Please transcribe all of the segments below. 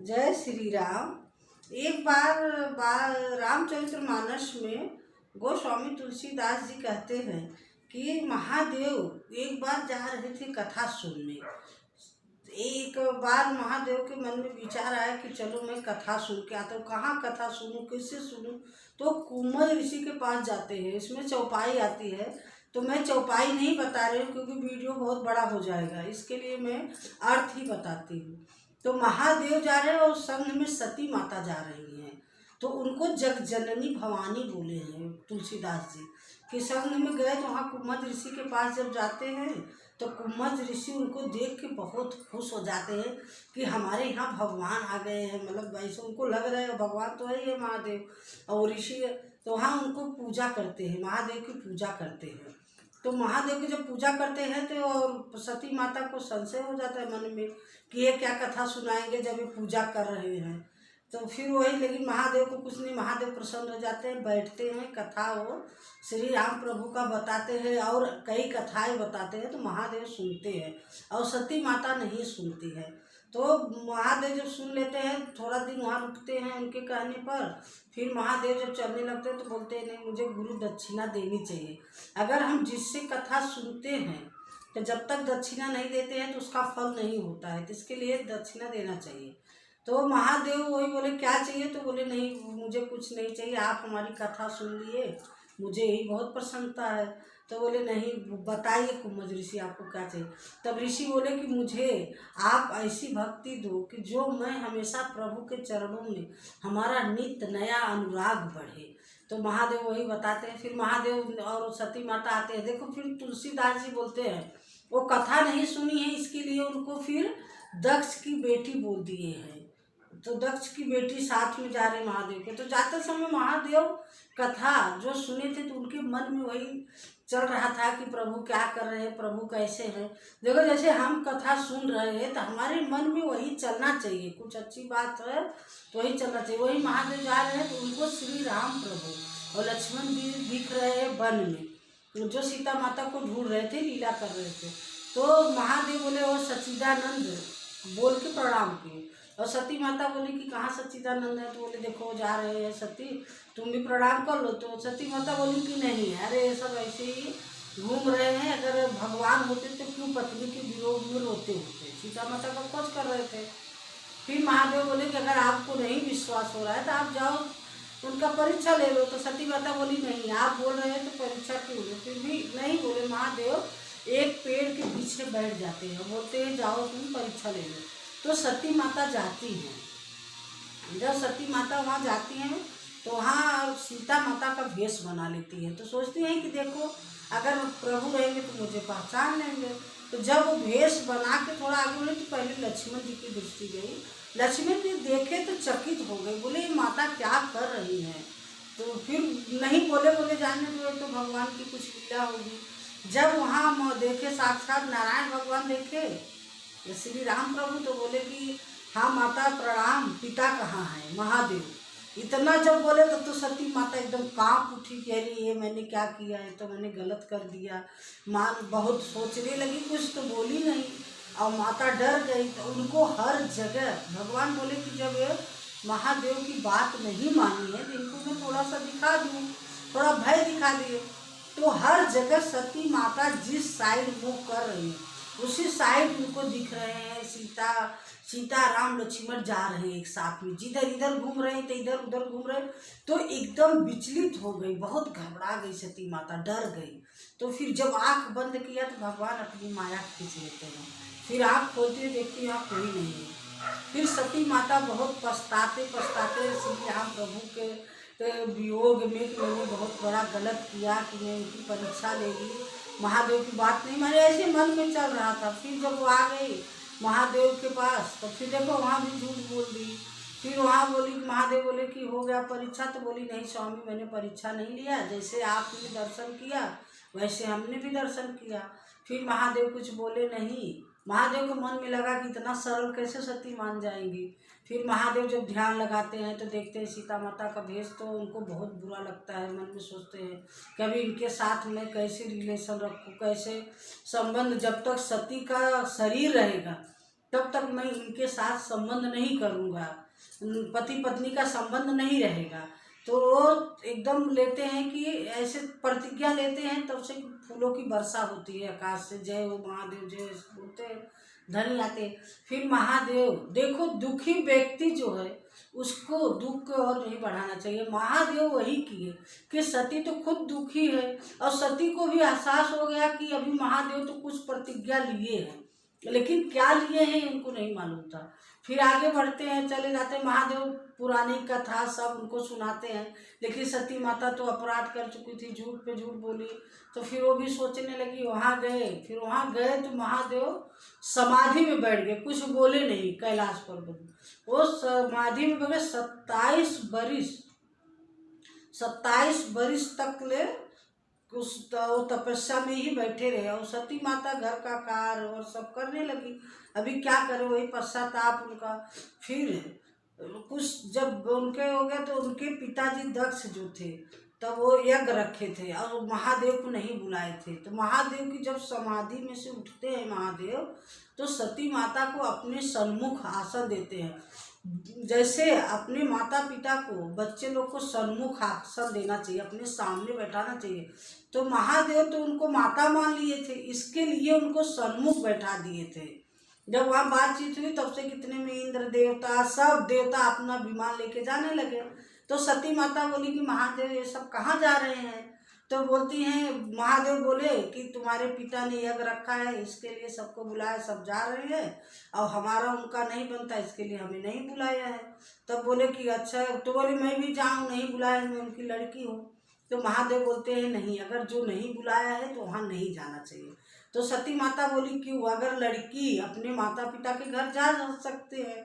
जय श्री राम। एक बार रामचरितमानस में गोस्वामी तुलसीदास जी कहते हैं कि महादेव एक बार जा रहे थे कथा सुनने। एक बार महादेव के मन में विचार आया कि चलो मैं कथा सुन के आता हूँ। कहाँ कथा सुनूं, किससे सुनूं? तो कुंवर ऋषि के पास जाते हैं। इसमें चौपाई आती है, तो मैं चौपाई नहीं बता रही हूँ क्योंकि वीडियो बहुत बड़ा हो जाएगा। इसके लिए मैं अर्थ ही बताती हूँ। तो महादेव जा रहे हैं और संग में सती माता जा रही हैं। तो उनको जग जननी भवानी बोले हैं तुलसीदास जी कि संग में गए तो वहाँ कुम्मद ऋषि के पास जब जाते हैं तो कुम्मद ऋषि उनको देख के बहुत खुश हो जाते हैं कि हमारे यहाँ भगवान आ गए हैं। मतलब वैसे उनको लग रहा है भगवान तो है ये महादेव और ऋषि, तो वहाँ उनको पूजा करते हैं, महादेव की पूजा करते हैं। तो महादेव की जब पूजा करते हैं तो सती माता को संशय हो जाता है मन में कि ये क्या कथा सुनाएंगे जब ये पूजा कर रहे हैं। तो फिर वही, लेकिन महादेव को कुछ नहीं, महादेव प्रसन्न हो जाते हैं, बैठते हैं, कथा वो श्री राम प्रभु का बताते हैं और कई कथाएं बताते हैं। तो महादेव सुनते हैं और सती माता नहीं सुनती है। तो महादेव जब सुन लेते हैं थोड़ा दिन वहाँ रुकते हैं उनके कहने पर। फिर महादेव जब चलने लगते हैं तो बोलते हैं नहीं, मुझे गुरु दक्षिणा देनी चाहिए। अगर हम जिससे कथा सुनते हैं तो जब तक दक्षिणा नहीं देते हैं तो उसका फल नहीं होता है, तो इसके लिए दक्षिणा देना चाहिए। तो महादेव वही बोले क्या चाहिए? तो बोले नहीं, मुझे कुछ नहीं चाहिए, आप हमारी कथा सुन लिए, मुझे यही बहुत प्रसन्नता है। तो बोले नहीं, बताइए कुम्मद ऋषि आपको क्या चाहिए? तब ऋषि बोले कि मुझे आप ऐसी भक्ति दो कि जो मैं हमेशा प्रभु के चरणों में हमारा नित्य नया अनुराग बढ़े। तो महादेव वही बताते हैं। फिर महादेव और सती माता आते हैं। देखो फिर तुलसीदास जी बोलते हैं वो कथा नहीं सुनी है, इसके लिए उनको फिर दक्ष की बेटी बोल दिए हैं। तो दक्ष की बेटी साथ में जा रहे महादेव के। तो जाते समय महादेव कथा जो सुने थे तो उनके मन में वही चल रहा था कि प्रभु क्या कर रहे हैं, प्रभु कैसे हैं। देखो जैसे हम कथा सुन रहे हैं तो हमारे मन में वही चलना चाहिए, कुछ अच्छी बात है तो वही चलना चाहिए। वही महादेव जा रहे हैं तो उनको श्री राम प्रभु और लक्ष्मण जी दिख रहे हैं वन में, जो सीता माता को ढूंढ रहे थे, लीला कर रहे थे। तो महादेव बोले और सच्चिदानंद बोल के प्रणाम किए। और सती माता बोली कि कहाँ सच्चिदानंद है? तो बोले देखो जा रहे हैं सती, तुम भी प्रणाम कर लो। तो सती माता बोली कि नहीं, अरे ये सब ऐसे ही घूम रहे हैं, अगर भगवान होते तो क्यों पत्नी के विरोध में रोते होते? सीता माता का खोज कर रहे थे। फिर महादेव बोले कि अगर आपको नहीं विश्वास हो रहा है तो आप जाओ उनका परीक्षा ले लो। तो सती माता बोली नहीं, आप बोल रहे हैं तो परीक्षा क्यों लो? फिर भी नहीं बोले महादेव, एक पेड़ के पीछे बैठ जाते हैं, बोलते हैं जाओ तुम परीक्षा ले लो। तो सती माता जाती हैं। जब सती माता वहाँ जाती हैं तो वहाँ सीता माता का भेष बना लेती है। तो सोचती हैं कि देखो अगर प्रभु रहेंगे तो मुझे पहचान लेंगे। तो जब वो भेष बना के थोड़ा आगे बढ़े तो पहले लक्ष्मण जी की दृष्टि गई। लक्ष्मण जी देखे तो चकित हो गए, बोले ये माता क्या कर रही है? तो फिर नहीं बोले, बोले जाने दो, तो भगवान की कुछ लीला होगी। जब वहाँ देखे साक्षात नारायण भगवान देखे श्री राम प्रभु, तो बोले कि हाँ माता प्रणाम, पिता कहाँ है? महादेव। इतना जब बोले तो सती माता एकदम कांप उठी, कह रही है मैंने क्या किया है, तो मैंने गलत कर दिया। माँ बहुत सोचने लगी, कुछ तो बोली नहीं और माता डर गई। तो उनको हर जगह भगवान बोले कि जब महादेव की बात नहीं मानी है तो इनको मैं थोड़ा सा दिखा दूँ, थोड़ा भय दिखा दिए। तो हर जगह सती माता जिस साइड मुँह कर रही है उसी साइड उनको दिख रहे हैं सीता राम लक्ष्मण जा रहे हैं एक साथ में, जिधर इधर घूम रहे हैं तो इधर उधर घूम रहे हैं। तो एकदम विचलित हो गई, बहुत घबरा गई सती माता, डर गई। तो फिर जब आंख बंद किया तो भगवान अपनी माया खींच लेते हैं। फिर आँख खोलती है, देखती है कोई नहीं है। फिर सती माता बहुत पछताते पछताते श्री राम प्रभु के वियोग में कि मैंने बहुत बड़ा गलत किया कि मैं उनकी परीक्षा ले ली, महादेव की बात नहीं मानी, ऐसे मन में चल रहा था। फिर जब वो आ गई महादेव के पास तो फिर देखो वहाँ भी झूठ बोल दी। फिर वहाँ बोली, महादेव बोले कि हो गया परीक्षा? तो बोली नहीं स्वामी, मैंने परीक्षा नहीं लिया, जैसे आपने दर्शन किया वैसे हमने भी दर्शन किया। फिर महादेव कुछ बोले नहीं। महादेव को मन में लगा कि इतना सरल कैसे सती मान जाएंगी। फिर महादेव जब ध्यान लगाते हैं तो देखते हैं सीता माता का भेष, तो उनको बहुत बुरा लगता है। मन में सोचते हैं कभी इनके साथ मैं कैसे रिलेशन रखूँ, कैसे संबंध, जब तक सती का शरीर रहेगा तब तक मैं इनके साथ संबंध नहीं करूँगा, पति पत्नी का संबंध नहीं रहेगा। तो वो एकदम लेते हैं कि ऐसे प्रतिज्ञा लेते हैं, तब से फूलों की वर्षा होती है आकाश से, जय हो महादेव जय बोलते हैं, धनी आते। फिर महादेव देखो, दुखी व्यक्ति जो है उसको दुख को और नहीं बढ़ाना चाहिए। महादेव वही किए कि सती तो खुद दुखी है और सती को भी एहसास हो गया कि अभी महादेव तो कुछ प्रतिज्ञा लिए हैं, लेकिन क्या लिए हैं इनको नहीं मालूम था। फिर आगे बढ़ते हैं, चले जाते हैं, महादेव पुरानी कथा सब उनको सुनाते हैं। लेकिन सती माता तो अपराध कर चुकी थी, झूठ पे झूठ बोली, तो फिर वो भी सोचने लगी। वहाँ गए, फिर वहाँ गए तो महादेव समाधि में बैठ गए, कुछ बोले नहीं। कैलाश पर्वत वो समाधि में बैठे 27 बरिस तक ले उस तपस्या में ही बैठे रहे। और सती माता घर का कार्य और सब करने लगी। अभी क्या करे, वही पश्चाताप उनका। फिर कुछ जब उनके हो गया तो उनके पिताजी दक्ष जो थे, तब वो यज्ञ रखे थे और महादेव को नहीं बुलाए थे। तो महादेव की जब समाधि में से उठते हैं महादेव, तो सती माता को अपने सन्मुख आसन देते हैं। जैसे अपने माता पिता को बच्चे लोग को सन्मुख आसन देना चाहिए, अपने सामने बैठाना चाहिए। तो महादेव तो उनको माता मान लिए थे, इसके लिए उनको सन्मुख बैठा दिए थे। जब वहाँ बातचीत हुई तब से कितने में इंद्र देवता सब देवता अपना विमान लेके जाने लगे। तो सती माता बोली कि महादेव ये सब कहाँ जा रहे हैं? तो बोलती हैं, महादेव बोले कि तुम्हारे पिता ने यज्ञ रखा है, इसके लिए सबको बुलाया, सब जा रहे हैं, और हमारा उनका नहीं बनता, इसके लिए हमें नहीं बुलाया है। तब बोले कि अच्छा, तो बोले मैं भी जाऊँ, नहीं बुलाया, मैं उनकी लड़की हूँ। तो महादेव बोलते हैं नहीं, अगर जो नहीं बुलाया है तो वहाँ नहीं जाना चाहिए। तो सती माता बोली क्यों? अगर लड़की अपने माता पिता के घर जा सकते हैं?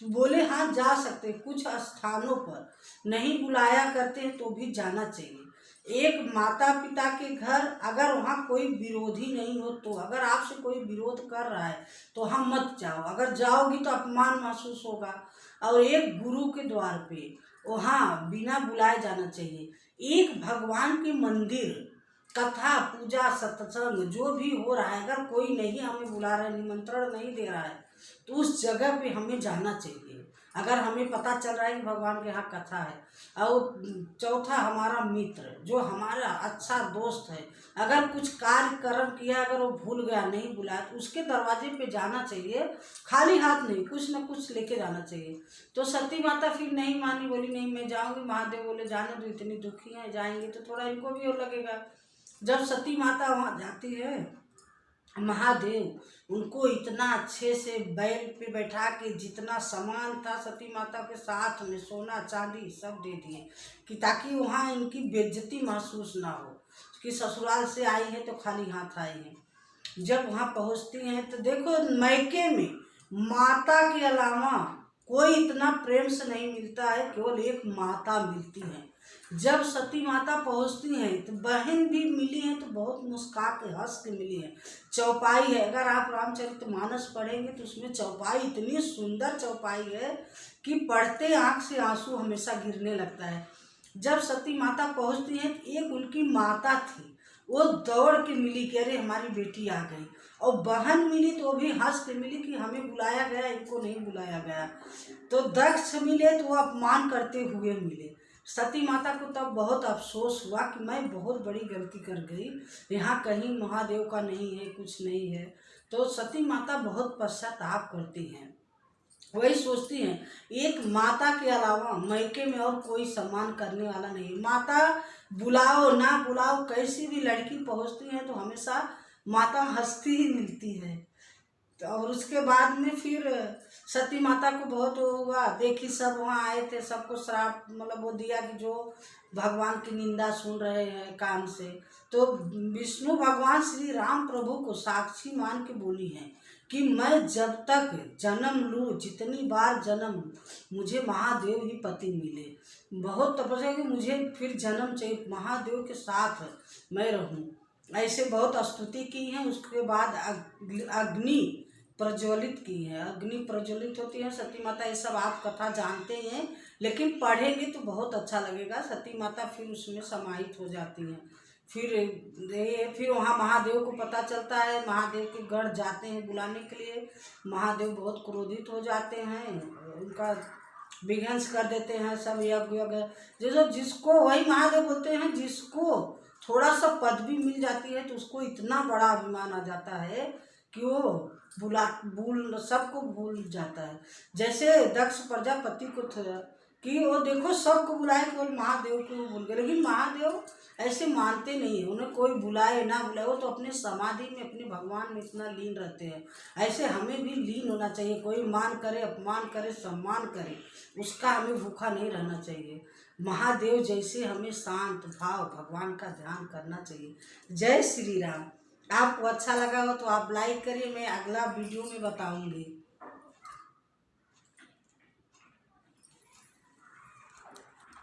तो बोले हाँ जा सकते, कुछ स्थानों पर नहीं बुलाया करते हैं तो भी जाना चाहिए। एक माता पिता के घर अगर वहाँ कोई विरोधी नहीं हो तो, अगर आपसे कोई विरोध कर रहा है तो वहाँ मत जाओ, अगर जाओगी तो अपमान महसूस होगा। और एक गुरु के द्वार पे वहाँ बिना बुलाए जाना चाहिए। एक भगवान के मंदिर, कथा पूजा सत्संग जो भी हो रहा है, अगर कोई नहीं हमें बुला रहा है, निमंत्रण नहीं दे रहा है, तो उस जगह पे हमें जाना चाहिए। अगर हमें पता चल रहा है कि भगवान के यहाँ कथा है। और चौथा, हमारा मित्र जो हमारा अच्छा दोस्त है, अगर कुछ कार्य कर्म किया, अगर वो भूल गया नहीं बुलाया, तो उसके दरवाजे पे जाना चाहिए, खाली हाथ नहीं, कुछ न कुछ लेके जाना चाहिए। तो सती माता फिर नहीं मानी, बोली नहीं मैं जाऊँगी। महादेव बोले जाने दो, इतनी दुखी हैं, जाएंगे तो थोड़ा इनको भी और लगेगा। जब सती माता वहाँ जाती है, महादेव उनको इतना अच्छे से बैल पे बैठा के जितना सामान था सती माता के साथ में, सोना चांदी सब दे दिए कि ताकि वहाँ इनकी बेइज्जती महसूस ना हो कि ससुराल से आई है तो खाली हाथ आई है। जब वहाँ पहुँचती हैं तो देखो, मैके में माता के अलावा कोई इतना प्रेम से नहीं मिलता है, केवल एक माता मिलती है। जब सती माता पहुँचती हैं तो बहन भी मिली हैं तो बहुत मुस्का के हंस के मिली है। चौपाई है, अगर आप रामचरितमानस पढ़ेंगे तो उसमें चौपाई, इतनी सुंदर चौपाई है कि पढ़ते आँख से आंसू हमेशा गिरने लगता है। जब सती माता पहुँचती हैं तो एक उनकी माता थी, वो दौड़ के मिली कि अरे हमारी बेटी आ गई। और बहन मिली तो वो भी हंस के मिली कि हमें बुलाया गया, इनको नहीं बुलाया गया। तो दक्ष मिले तो वो अपमान करते हुए मिले। सती माता को तब बहुत अफसोस हुआ कि मैं बहुत बड़ी गलती कर गई, यहाँ कहीं महादेव का नहीं है, कुछ नहीं है। तो सती माता बहुत पश्चाताप करती हैं, वही सोचती हैं एक माता के अलावा मैके में और कोई सम्मान करने वाला नहीं। माता बुलाओ ना बुलाओ, कैसी भी लड़की पहुँचती है तो हमेशा माता हंसती ही मिलती है। तो और उसके बाद में फिर सती माता को बहुत हुआ, देखी सब वहाँ आए थे, सबको श्राप मतलब वो दिया कि जो भगवान की निंदा सुन रहे हैं कान से। तो विष्णु भगवान श्री राम प्रभु को साक्षी मान के बोली हैं कि मैं जब तक जन्म लूँ, जितनी बार जन्म लूँ, मुझे महादेव ही पति मिले। बहुत तपस्या कि मुझे फिर जन्म चाहिए, महादेव के साथ मैं रहूँ। ऐसे बहुत स्तुति की हैं। उसके बाद अग्नि प्रज्वलित की है, अग्नि प्रज्वलित होती है सती माता। ये सब आप कथा जानते हैं, लेकिन पढ़ेंगे तो बहुत अच्छा लगेगा। सती माता फिर उसमें समाहित हो जाती हैं। फिर वहाँ महादेव को पता चलता है, महादेव के गढ़ जाते हैं बुलाने के लिए। महादेव बहुत क्रोधित हो जाते हैं, उनका विध्वंस कर देते हैं सब यज्ञ। जो जिसको वही महादेव बोलते हैं, जिसको थोड़ा सा पदवी मिल जाती है तो उसको इतना बड़ा अभिमान आ जाता है कि वो सबको भूल जाता है। जैसे दक्ष प्रजापति को था कि वो देखो सबको बुलाए, केवल महादेव को भूल गए। लेकिन महादेव ऐसे मानते नहीं है, उन्हें कोई बुलाए ना बुलाए, वो तो अपने समाधि में अपने भगवान में इतना लीन रहते हैं। ऐसे हमें भी लीन होना चाहिए। कोई मान करे, अपमान करे, सम्मान करे, उसका हमें भूखा नहीं रहना चाहिए। महादेव जैसे हमें शांत भाव भगवान का ध्यान करना चाहिए। जय श्री राम। आपको अच्छा लगा हो तो आप लाइक करिए, मैं अगला वीडियो में बताऊंगी।